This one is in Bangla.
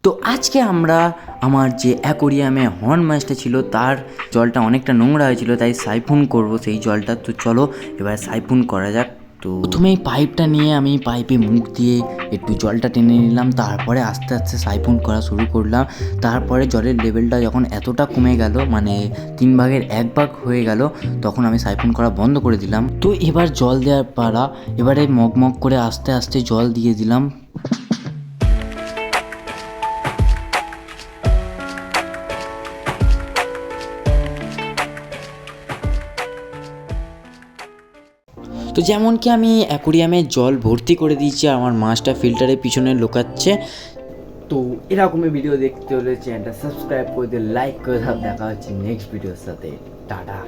তো আজকে আমরা আমার যে অ্যাকোরিয়ামে হর্ন মাছটা ছিল তার জলটা অনেকটা নোংরা হয়েছিল, তাই সাইফুন করব সেই জলটা। তো চলো এবার সাইফুন করা যাক। তো প্রথমেই পাইপটা নিয়ে আমি পাইপে মুখ দিয়ে একটু জলটা টেনে নিলাম, তারপরে আস্তে আস্তে সাইফুন করা শুরু করলাম। তারপরে জলের লেভেলটা যখন এতটা কমে গেল, মানে 1/3 হয়ে গেল, তখন আমি সাইফুন করা বন্ধ করে দিলাম। তো এবার জল দেওয়ার পালা। এবারে মগমগ করে আস্তে আস্তে জল দিয়ে দিলাম। তো যেমন কি আমি অ্যাকোরিয়ামে জল ভর্তি করে দিয়েছি, আর আমার মাছটা ফিল্টারের পিছনে লুকাচ্ছে। তো এরকমই ভিডিও দেখতে হলে চ্যানেলটা সাবস্ক্রাইব করে দিয়ে লাইক করে দাও। দেখা হচ্ছে নেক্সট ভিডিওর সাথে। টাটা।